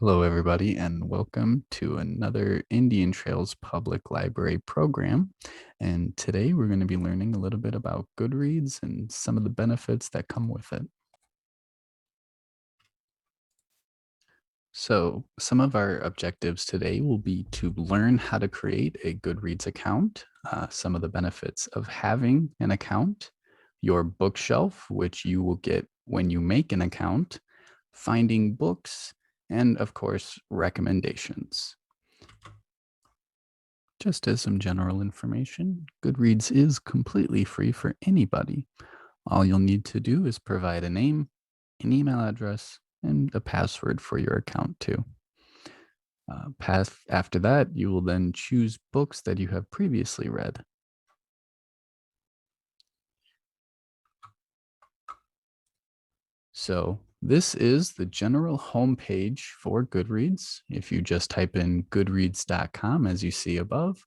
Hello, everybody, and welcome to another Indian Trails Public Library program. And today we're going to be learning a little bit about Goodreads and some of the benefits that come with it. So, some of our objectives today will be to learn how to create a Goodreads account, some of the benefits of having an account, your bookshelf, which you will get when you make an account, finding books, and of course, recommendations. Just as some general information, Goodreads is completely free for anybody. All you'll need to do is provide a name, an email address, and a password for your account too. After that, you will then choose books that you have previously read. So this is the general homepage for Goodreads. If you just type in goodreads.com as you see above,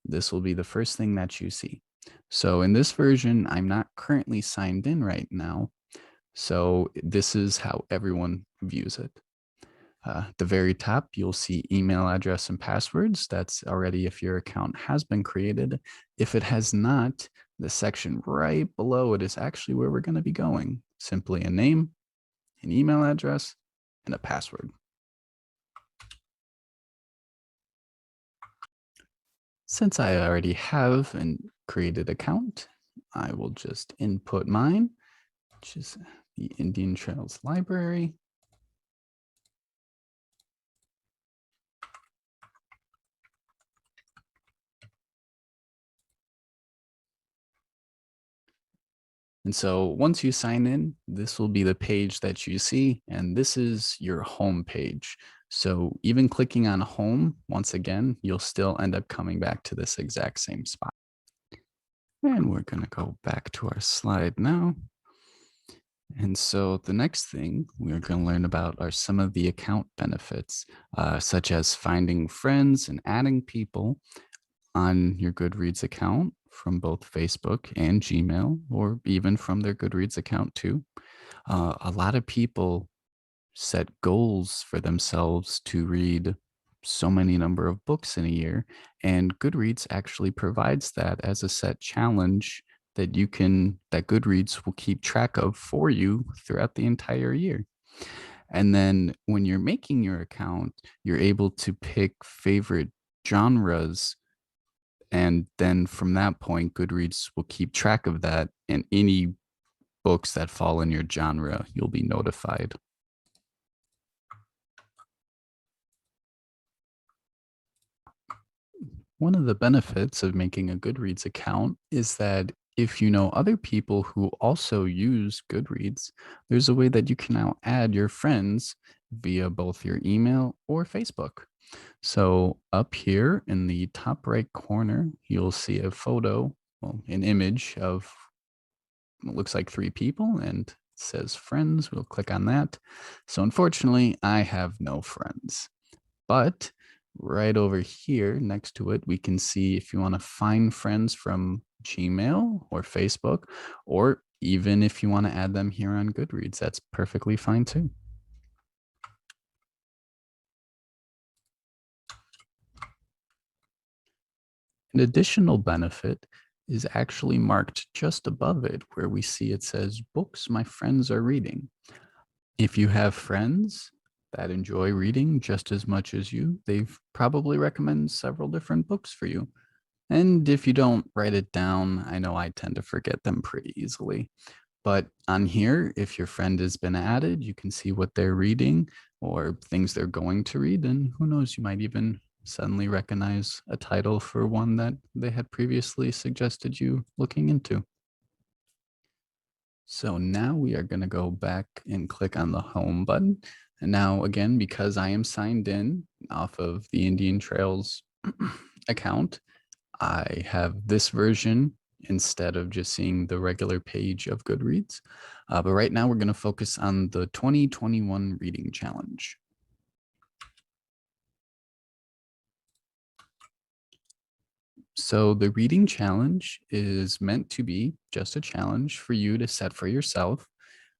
this will be the first thing that you see. So in this version, I'm not currently signed in right now. So this is how everyone views it. At the very top, you'll see email address and passwords. That's already if your account has been created. If it has not, the section right below it is actually where we're going to be going. Simply a name, an email address, and a password. Since I already have a created account, I will just input mine, which is the Indian Trails Library. And so once you sign in, this will be the page that you see, and this is your home page. So even clicking on home, once again, you'll still end up coming back to this exact same spot. And we're going to go back to our slide now. And so the next thing we're going to learn about are some of the account benefits, such as finding friends and adding people on your Goodreads account from both Facebook and Gmail, or even from their Goodreads account too. A lot of people set goals for themselves to read so many number of books in a year, and Goodreads actually provides that as a set challenge that Goodreads will keep track of for you throughout the entire year. And then when you're making your account, you're able to pick favorite genres, and then from that point, Goodreads will keep track of that, and any books that fall in your genre, you'll be notified. One of the benefits of making a Goodreads account is that if you know other people who also use Goodreads, there's a way that you can now add your friends via both your email or Facebook. So up here in the top right corner, you'll see a photo, well, an image of it looks like three people and it says friends. We'll click on that. So unfortunately, I have no friends. But right over here next to it, we can see if you want to find friends from Gmail or Facebook, or even if you want to add them here on Goodreads, that's perfectly fine too. An additional benefit is actually marked just above it where we see it says books my friends are reading. If you have friends that enjoy reading just as much as you, they've probably recommend several different books for you. And if you don't write it down, I know I tend to forget them pretty easily. But on here, if your friend has been added, you can see what they're reading or things they're going to read. And who knows, you might even suddenly recognize a title for one that they had previously suggested you looking into. So now we are going to go back and click on the home button. And now again, because I am signed in off of the Indian Trails account, I have this version instead of just seeing the regular page of Goodreads. But right now we're going to focus on the 2021 Reading Challenge. So the reading challenge is meant to be just a challenge for you to set for yourself.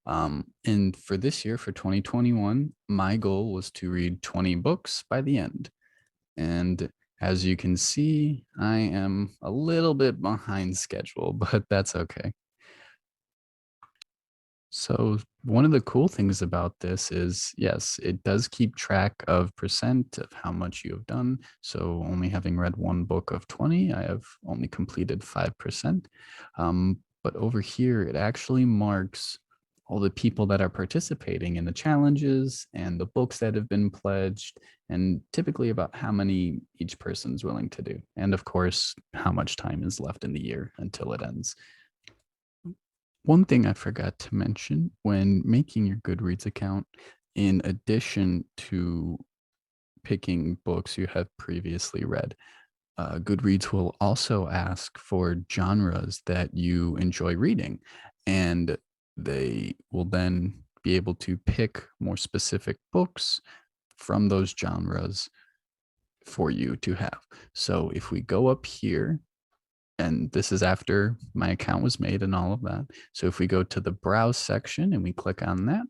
And for this year, for 2021, my goal was to read 20 books by the end. And as you can see, I am a little bit behind schedule, but that's okay. So one of the cool things about this is, yes, it does keep track of percent of how much you have done. So only having read one book of 20, I have only completed 5%. But over here, it actually marks all the people that are participating in the challenges and the books that have been pledged, and typically about how many each person's willing to do. And of course, how much time is left in the year until it ends. One thing I forgot to mention when making your Goodreads account, in addition to picking books you have previously read, Goodreads will also ask for genres that you enjoy reading. And they will then be able to pick more specific books from those genres for you to have. So if we go up here, and this is after my account was made and all of that. So if we go to the browse section and we click on that,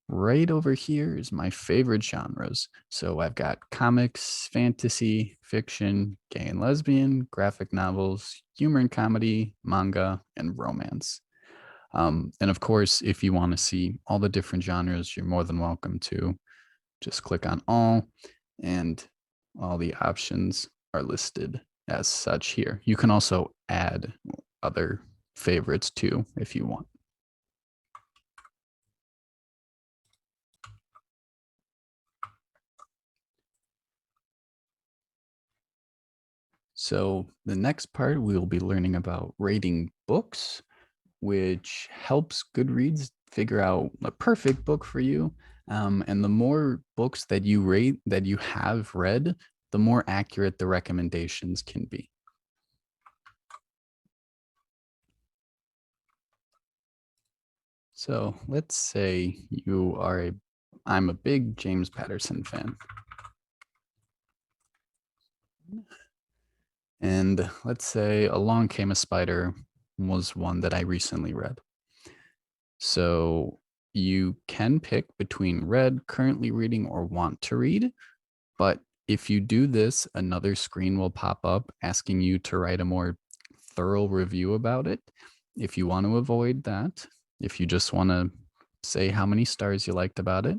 right over here is my favorite genres. So I've got comics, fantasy, fiction, gay and lesbian, graphic novels, humor and comedy, manga, and romance. And of course, if you want to see all the different genres, you're more than welcome to just click on all, and all the options are listed as such here. You can also add other favorites too if you want. So the next part, we will be learning about rating books, which helps Goodreads figure out a perfect book for you. And the more books that you rate that you have read, the more accurate the recommendations can be. So let's say I'm a big James Patterson fan. And let's say Along Came a Spider was one that I recently read. So you can pick between read, currently reading, or want to read. But if you do this, another screen will pop up asking you to write a more thorough review about it. If you want to avoid that, if you just want to say how many stars you liked about it,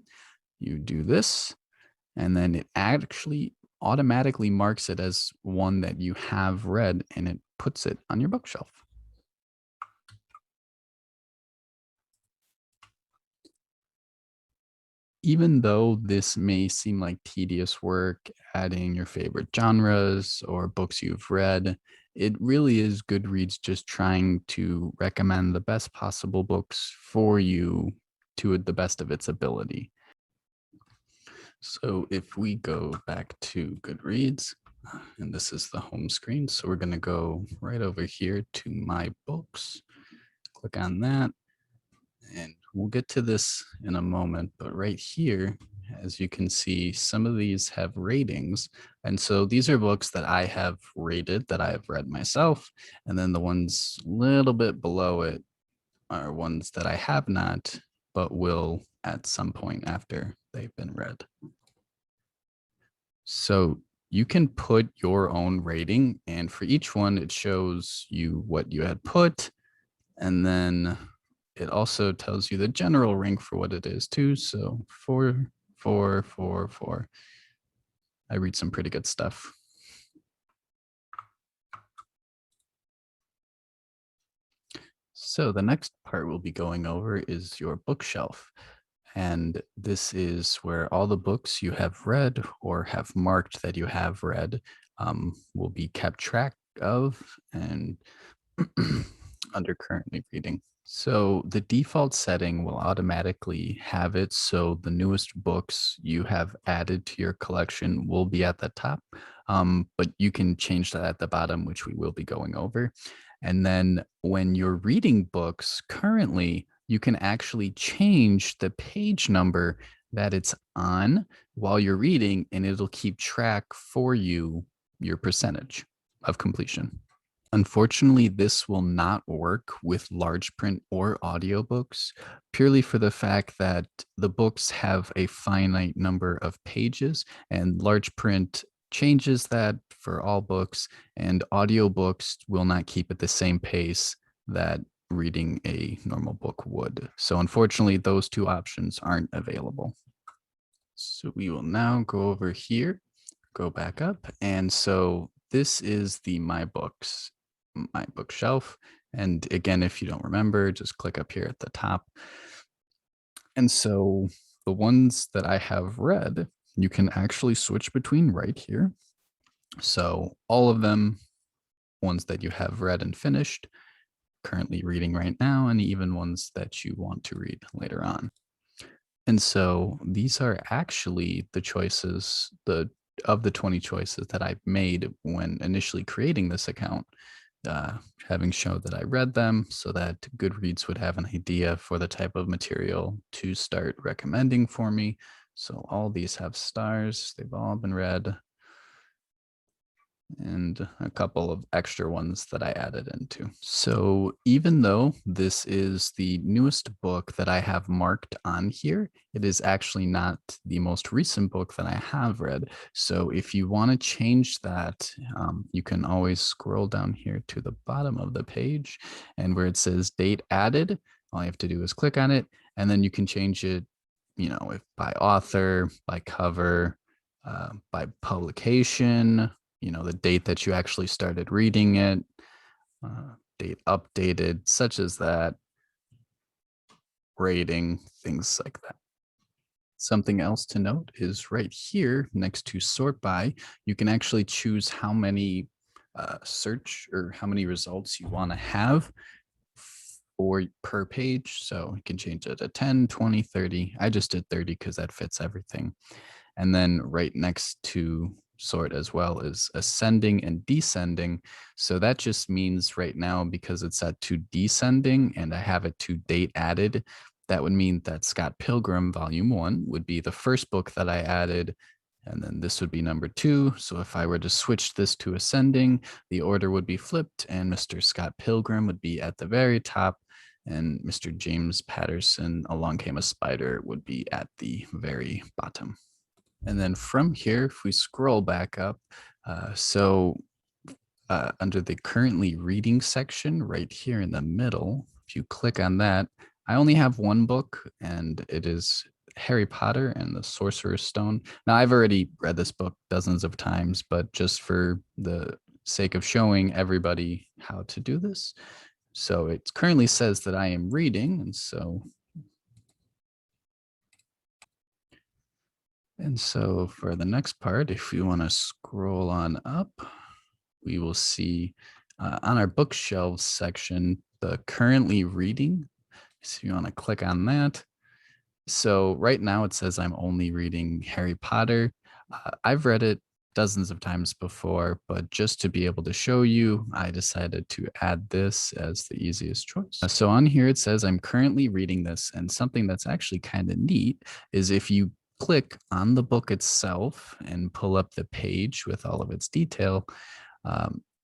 you do this, and then it actually automatically marks it as one that you have read and it puts it on your bookshelf. Even though this may seem like tedious work, adding your favorite genres or books you've read, it really is Goodreads just trying to recommend the best possible books for you to the best of its ability. So if we go back to Goodreads, and this is the home screen, so we're going to go right over here to My Books, click on that, and we'll get to this in a moment. But right here, as you can see, some of these have ratings. And so these are books that I have rated, that I have read myself. And then the ones a little bit below it are ones that I have not, but will at some point after they've been read. So you can put your own rating, and for each one, it shows you what you had put. And then it also tells you the general rank for what it is too. So 4, 4, 4, 4. I read some pretty good stuff. So the next part we'll be going over is your bookshelf. And this is where all the books you have read or have marked that you have read will be kept track of and under currently reading. So the default setting will automatically have it so the newest books you have added to your collection will be at the top, but you can change that at the bottom, which we will be going over. And then when you're reading books currently, you can actually change the page number that it's on while you're reading, and it'll keep track for you your percentage of completion. Unfortunately, this will not work with large print or audiobooks purely for the fact that the books have a finite number of pages, and large print changes that for all books, and audiobooks will not keep at the same pace that reading a normal book would. So unfortunately, those two options aren't available. So we will now go over here, go back up. And so this is the my bookshelf. And again, if you don't remember, just click up here at the top. And so the ones that I have read, you can actually switch between right here. So all of them, ones that you have read and finished, currently reading right now, and even ones that you want to read later on. And so these are actually the choices, the 20 choices that I made when initially creating this account, having shown that I read them so that Goodreads would have an idea for the type of material to start recommending for me. So all these have stars, they've all been read, and a couple of extra ones that I added into. So even though this is the newest book that I have marked on here, it is actually not the most recent book that I have read. So if you want to change that, you can always scroll down here to the bottom of the page, and where it says date added, all you have to do is click on it, and then you can change it, if by author, by cover, by publication, the date that you actually started reading it, date updated, such as that, rating, things like that. Something else to note is right here next to sort by, you can actually choose how many search or how many results you want to have for per page. So you can change it to 10, 20, 30. I just did 30 because that fits everything. And then right next to sort as well is ascending and descending. So that just means right now, because it's set to descending and I have it to date added, that would mean that Scott Pilgrim Volume 1 would be the first book that I added. And then this would be number 2. So if I were to switch this to ascending, the order would be flipped and Mr. Scott Pilgrim would be at the very top and Mr. James Patterson, Along Came a Spider, would be at the very bottom. And then from here, if we scroll back up, under the currently reading section right here in the middle, if you click on that, I only have one book, and it is Harry Potter and the Sorcerer's Stone. Now, I've already read this book dozens of times, but just for the sake of showing everybody how to do this. So it currently says that I am reading, and so for the next part, if we want to scroll on up, we will see on our bookshelves section, the currently reading. So you want to click on that. So right now it says I'm only reading Harry Potter. I've read it dozens of times before, but just to be able to show you, I decided to add this as the easiest choice. So on here it says I'm currently reading this, and something that's actually kind of neat is if you click on the book itself and pull up the page with all of its detail,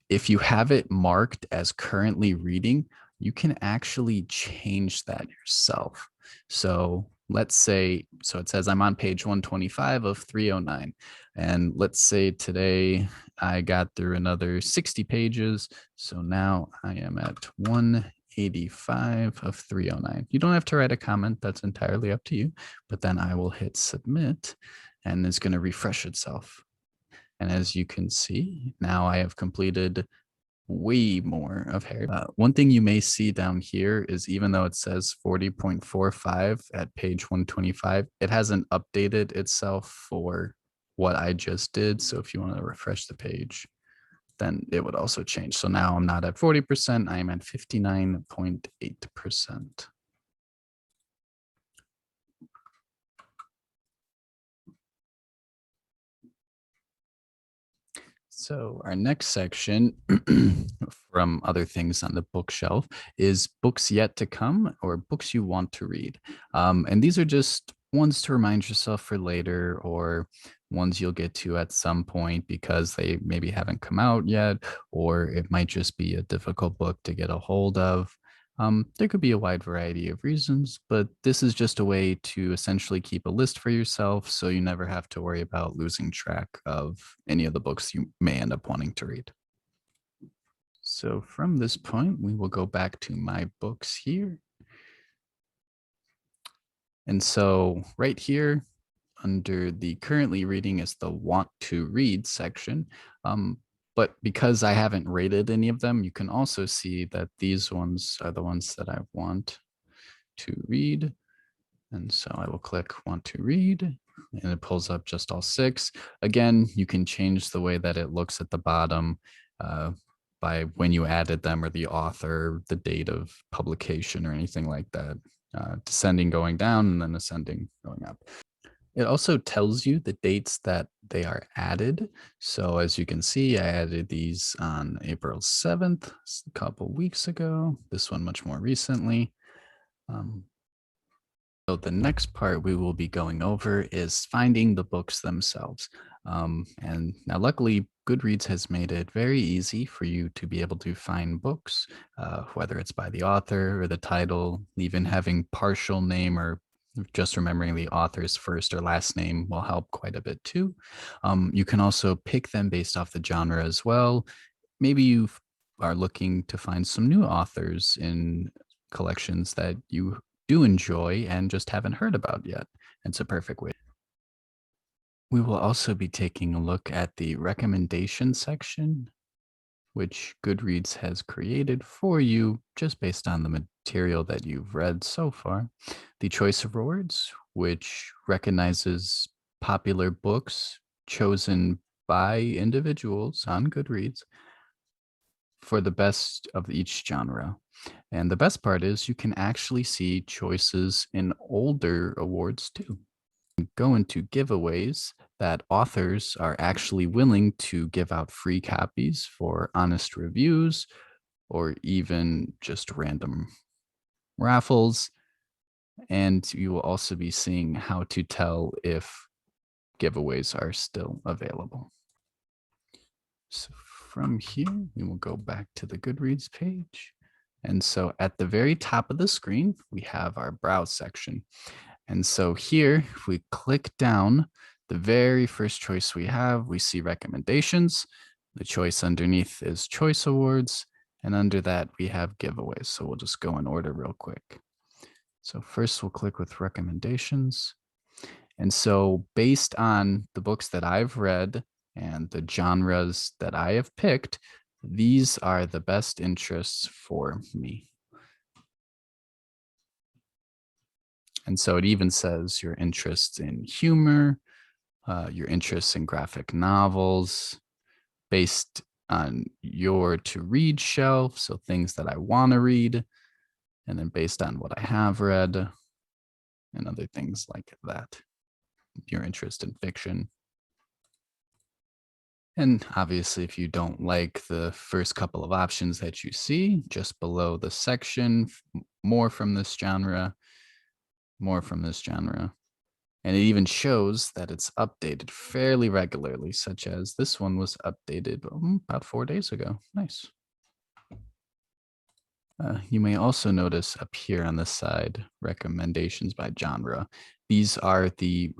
if you have it marked as currently reading, you can actually change that yourself. So let's say, so it says I'm on page 125 of 309. And let's say today I got through another 60 pages. So now I am at 185 of 309. You don't have to write a comment. That's entirely up to you. But then I will hit submit and it's going to refresh itself. And as you can see, now I have completed way more of Harry. One thing you may see down here is even though it says 40.45 at page 125, it hasn't updated itself for what I just did. So if you want to refresh the page, then it would also change. So now I'm not at 40%, I am at 59.8%. So our next section from other things on the bookshelf is books yet to come or books you want to read. And these are just ones to remind yourself for later or ones you'll get to at some point because they maybe haven't come out yet, or it might just be a difficult book to get a hold of. There could be a wide variety of reasons, but this is just a way to essentially keep a list for yourself so you never have to worry about losing track of any of the books you may end up wanting to read. So from this point, we will go back to my books here. And so right here under the currently reading is the want to read section. But because I haven't rated any of them, you can also see that these ones are the ones that I want to read. And so I will click want to read and it pulls up just all 6. Again, you can change the way that it looks at the bottom by when you added them or the author, the date of publication or anything like that. Descending going down and then ascending going up. It also tells you the dates that they are added. So as you can see, I added these on April 7th, a couple weeks ago, this one much more recently. So the next part we will be going over is finding the books themselves. And now luckily, Goodreads has made it very easy for you to be able to find books, whether it's by the author or the title, even having partial name or just remembering the author's first or last name will help quite a bit too. You can also pick them based off the genre as well. Maybe you are looking to find some new authors in collections that you do enjoy and just haven't heard about yet. It's a perfect way. We will also be taking a look at the recommendation section, which Goodreads has created for you just based on the material that you've read so far. The choice of words, which recognizes popular books chosen by individuals on Goodreads for the best of each genre. And the best part is you can actually see choices in older awards too. Go into giveaways that authors are actually willing to give out free copies for honest reviews or even just random raffles. And you will also be seeing how to tell if giveaways are still available. So from here, we will go back to the Goodreads page. And so at the very top of the screen, we have our browse section. And so here, if we click down, the very first choice we have, we see recommendations. The choice underneath is choice awards. And under that, we have giveaways. So we'll just go in order real quick. So first we'll click with recommendations. And so based on the books that I've read and the genres that I have picked, these are the best interests for me. And so it even says your interests in humor, your interests in graphic novels, based on your to read shelf, so things that I want to read, and then based on what I have read, and other things like that. Your interest in fiction. And obviously, if you don't like the first couple of options that you see, just below the section, more from this genre, more from this genre. And it even shows that it's updated fairly regularly, such as this one was updated about 4 days ago. Nice. You may also notice up here on the side, recommendations by genre. These are the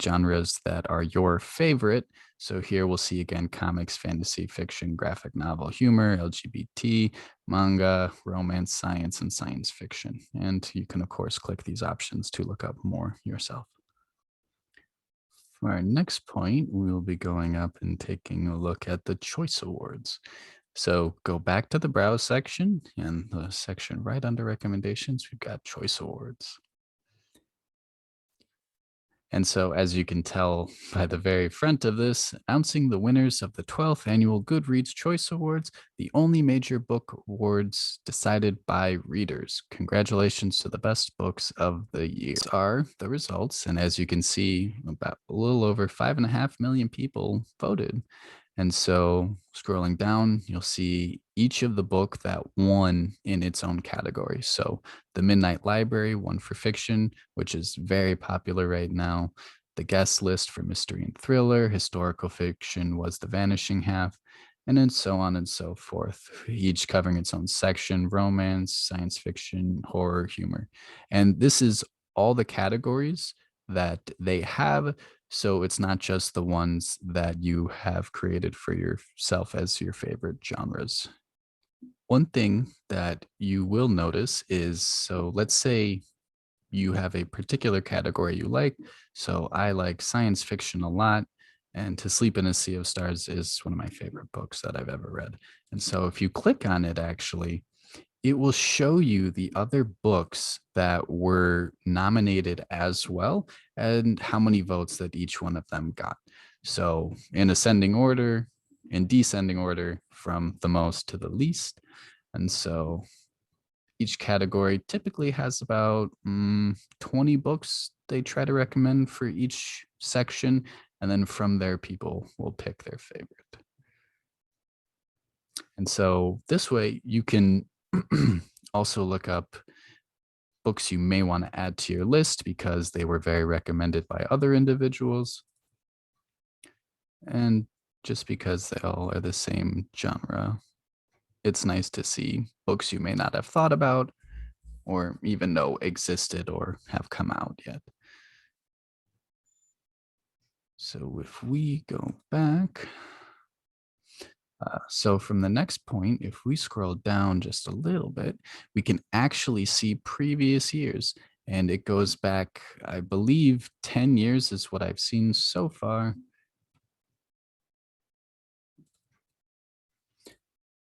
genres that are your favorite. So here we'll see again comics, fantasy, fiction, graphic novel, humor, LGBT, manga, romance, science, and science fiction. And you can of course click these options to look up more yourself. For our next point, we will be going up and taking a look at the choice awards. So go back to the browse section and the section right under recommendations, we've got choice awards. And so as you can tell by the very front of this, announcing the winners of the 12th annual Goodreads Choice Awards, the only major book awards decided by readers. Congratulations to the best books of the year. These are the results. And as you can see, about a little over 5.5 million people voted. And so scrolling down, you'll see each of the book that won in its own category. So The Midnight Library won for fiction, which is very popular right now. the guest list for mystery and thriller, historical fiction was the vanishing half, and then so on and so forth, each covering its own section: romance, science fiction, horror, humor. And this is all the categories that they have. So it's not just the ones that you have created for yourself as your favorite genres. One thing that you will notice is, so let's say you have a particular category you like. So I like science fiction a lot. And To Sleep in a Sea of Stars is one of my favorite books that I've ever read. And so if you click on it, actually, it will show you the other books that were nominated as well and how many votes that each one of them got. So in ascending order, in descending order from the most to the least. And so each category typically has about 20 books they try to recommend for each section. And then from there, people will pick their favorite. And so this way, you can also look up books you may want to add to your list because they were very recommended by other individuals. And just because they all are the same genre, it's nice to see books you may not have thought about or even know existed or have come out yet. So if we go back, so from the next point, if we scroll down just a little bit, we can actually see previous years. And it goes back, I believe, 10 years is what I've seen so far.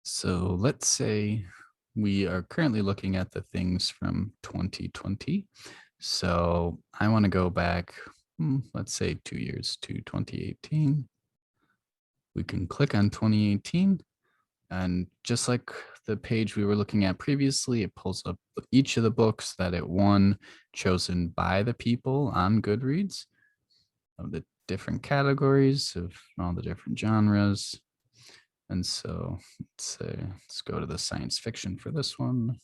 So let's say we are currently looking at the things from 2020. So I want to go back, let's say 2 years to 2018. We can click on 2018. And just like the page we were looking at previously, it pulls up each of the books that it won, chosen by the people on Goodreads, of the different categories of all the different genres. And so let's go to the science fiction for this one.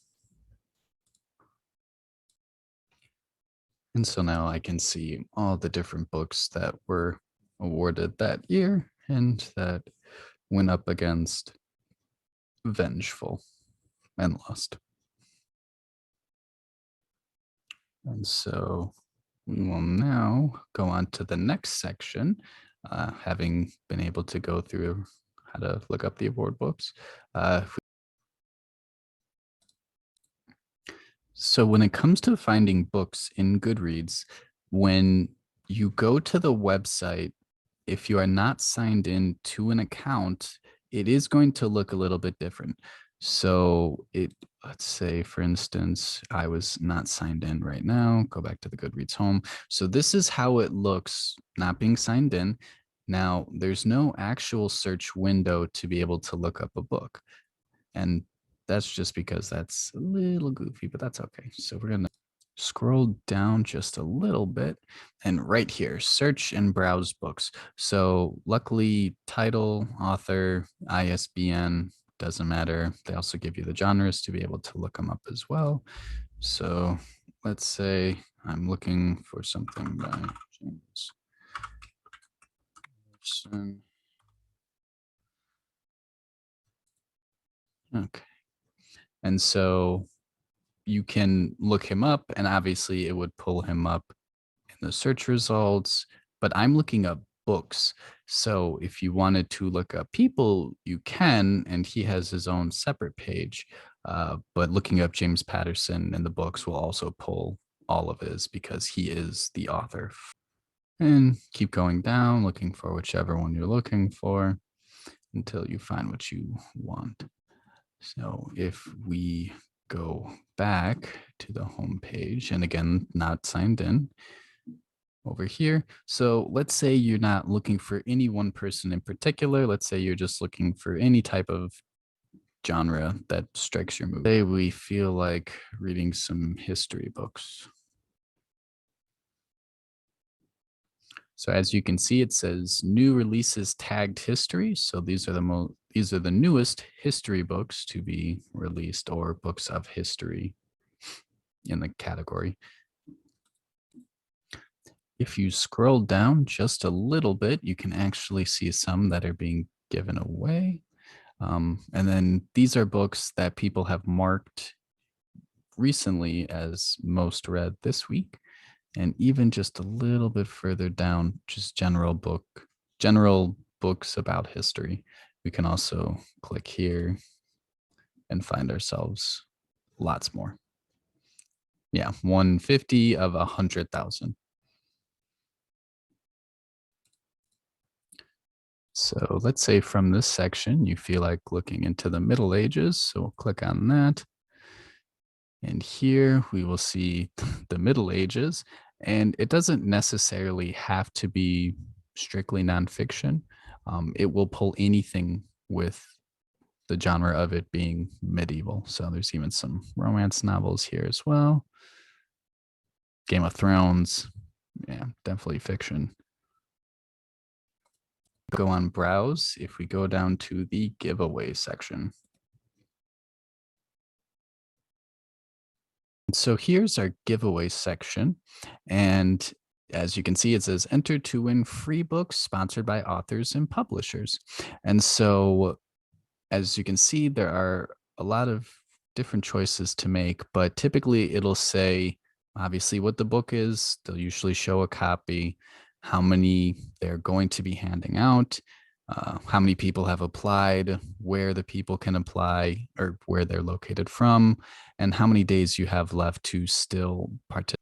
And so now I can see all the different books that were awarded that year and that went up against Vengeful and Lost. And so we will now go on to the next section, having been able to go through how to look up the award books. So when it comes to finding books in Goodreads, when you go to the website, if you are not signed in to an account, it is going to look a little bit different. So let's say, for instance, I was not signed in right now. Go back to the Goodreads home. So this is how it looks not being signed in. Now, there's no actual search window to be able to look up a book. And that's just because that's a little goofy, but that's okay. So we're going to scroll down just a little bit, and right here, search and browse books. So luckily, title, author, ISBN, doesn't matter. They also give you the genres to be able to look them up as well. So let's say I'm looking for something by James Patterson. Okay. And so you can look him up, and obviously it would pull him up in the search results, but I'm looking up books. So if you wanted to look up people, you can, and he has his own separate page. But looking up James Patterson and the books will also pull all of his because he is the author. And keep going down, looking for whichever one you're looking for until you find what you want. So if we go back to the home page, and again, not signed in, over here. So let's say you're not looking for any one person in particular. Let's say you're just looking for any type of genre that strikes your mood. Today we feel like reading some history books. So as you can see, it says new releases tagged history. So these are the newest history books to be released, or books of history in the category. If you scroll down just a little bit, you can actually see some that are being given away. And then these are books that people have marked recently as most read this week. And even just a little bit further down, just general books about history. We can also click here and find ourselves lots more. Yeah, 150 of 100,000. So let's say from this section, you feel like looking into the Middle Ages. So we'll click on that. And here we will see the Middle Ages. And it doesn't necessarily have to be strictly nonfiction. It will pull anything with the genre of it being medieval. So there's even some romance novels here as well. Game of Thrones. Yeah, definitely fiction. Go on browse. If we go down to the giveaway section. So here's our giveaway section. And as you can see, it says enter to win free books sponsored by authors and publishers. And so as you can see, there are a lot of different choices to make, but typically it'll say obviously what the book is. They'll usually show a copy, how many they're going to be handing out, how many people have applied, where the people can apply or where they're located from, and how many days you have left to still participate.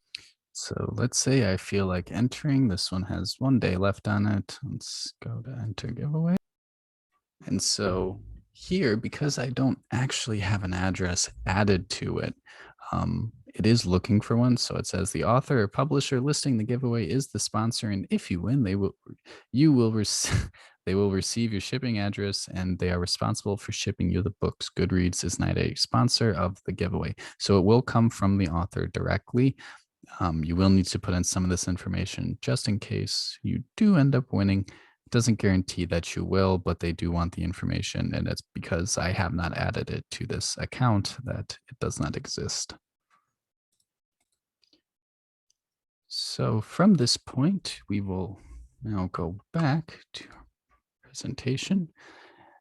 So let's say I feel like entering. This one has 1 day left on it. Let's go to enter giveaway. And so here, because I don't actually have an address added to it, it is looking for one. So it says the author or publisher listing the giveaway is the sponsor, and if you win, you will they will receive your shipping address, and they are responsible for shipping you the books. Goodreads is not a sponsor of the giveaway, so it will come from the author directly. You will need to put in some of this information just in case you do end up winning. It doesn't guarantee that you will, but they do want the information, and it's because I have not added it to this account that it does not exist. So from this point, we will now go back to our presentation.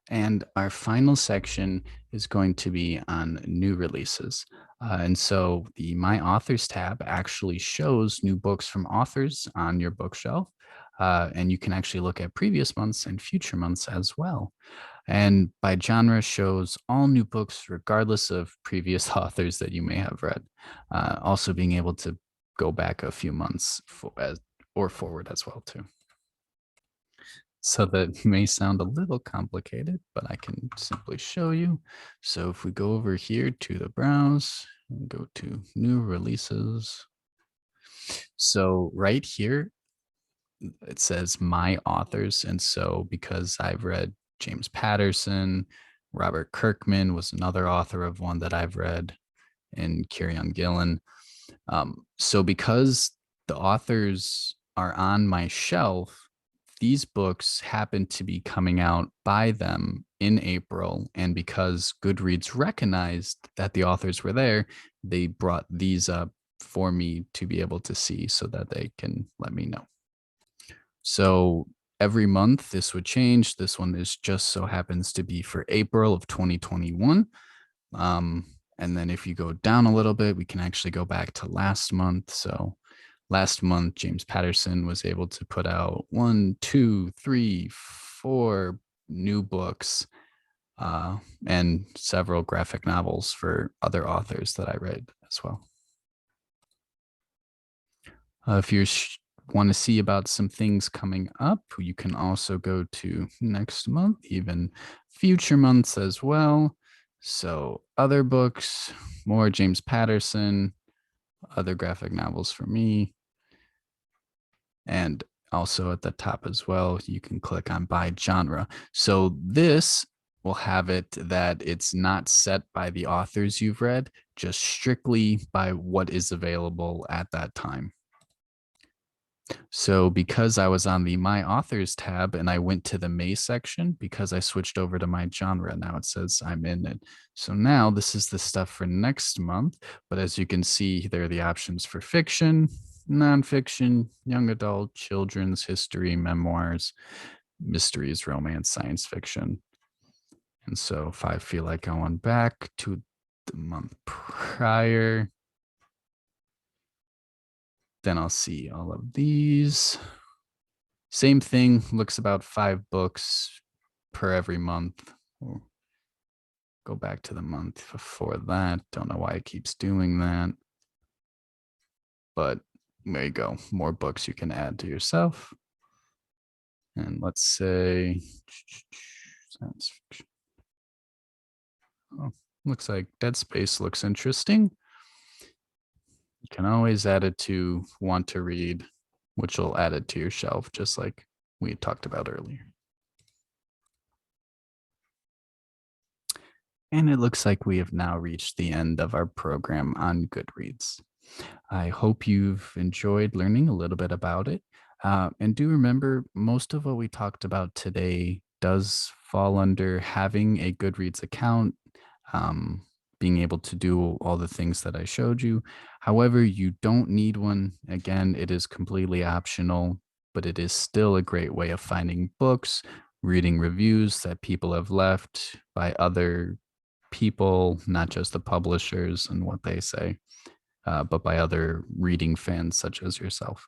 And our final section is going to be on new releases. And so the My Authors tab actually shows new books from authors on your bookshelf. And you can actually look at previous months and future months as well. And by genre shows all new books, regardless of previous authors that you may have read. Also being able to go back a few months or forward as well too. So that may sound a little complicated, but I can simply show you. So if we go over here to the browse and go to new releases. So right here, it says my authors. And so because I've read James Patterson, Robert Kirkman was another author of one that I've read, and Kieran Gillen. So because the authors are on my shelf, these books happen to be coming out by them in April. And because Goodreads recognized that the authors were there, they brought these up for me to be able to see so that they can let me know. So every month this would change. This one is just so happens to be for April of 2021. And then if you go down a little bit, we can actually go back to last month. So last month, James Patterson was able to put out 1, 2, 3, 4 new books and several graphic novels for other authors that I read as well. If you want to see about some things coming up, you can also go to next month, even future months as well. So other books, more James Patterson, other graphic novels for me. And also at the top as well, you can click on by genre. So this will have it that it's not set by the authors you've read, just strictly by what is available at that time. So because I was on the My Authors tab and I went to the May section, because I switched over to my genre, now it says I'm in it. So now this is the stuff for next month. But as you can see, there are the options for fiction, nonfiction, young adult, children's history, memoirs, mysteries, romance, science fiction. And so if I feel like going back to the month prior, then I'll see all of these. Same thing, looks about 5 books per every month. We'll go back to the month before that. Don't know why it keeps doing that. But there you go. More books you can add to yourself. And let's say science fiction. Oh, looks like Dead Space looks interesting. You can always add it to want to read, which will add it to your shelf, just like we talked about earlier. And it looks like we have now reached the end of our program on Goodreads. I hope you've enjoyed learning a little bit about it. And do remember, most of what we talked about today does fall under having a Goodreads account, um, being able to do all the things that I showed you. However, you don't need one. Again, it is completely optional, but it is still a great way of finding books, reading reviews that people have left by other people, not just the publishers and what they say, but by other reading fans such as yourself.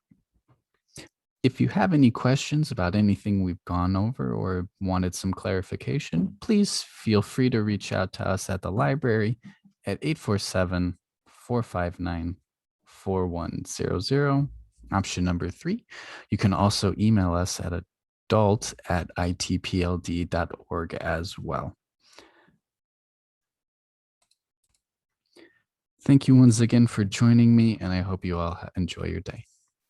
If you have any questions about anything we've gone over or wanted some clarification, please feel free to reach out to us at the library at 847-459-4100. Option number 3, you can also email us at adult@itpld.org as well. Thank you once again for joining me, and I hope you all enjoy your day.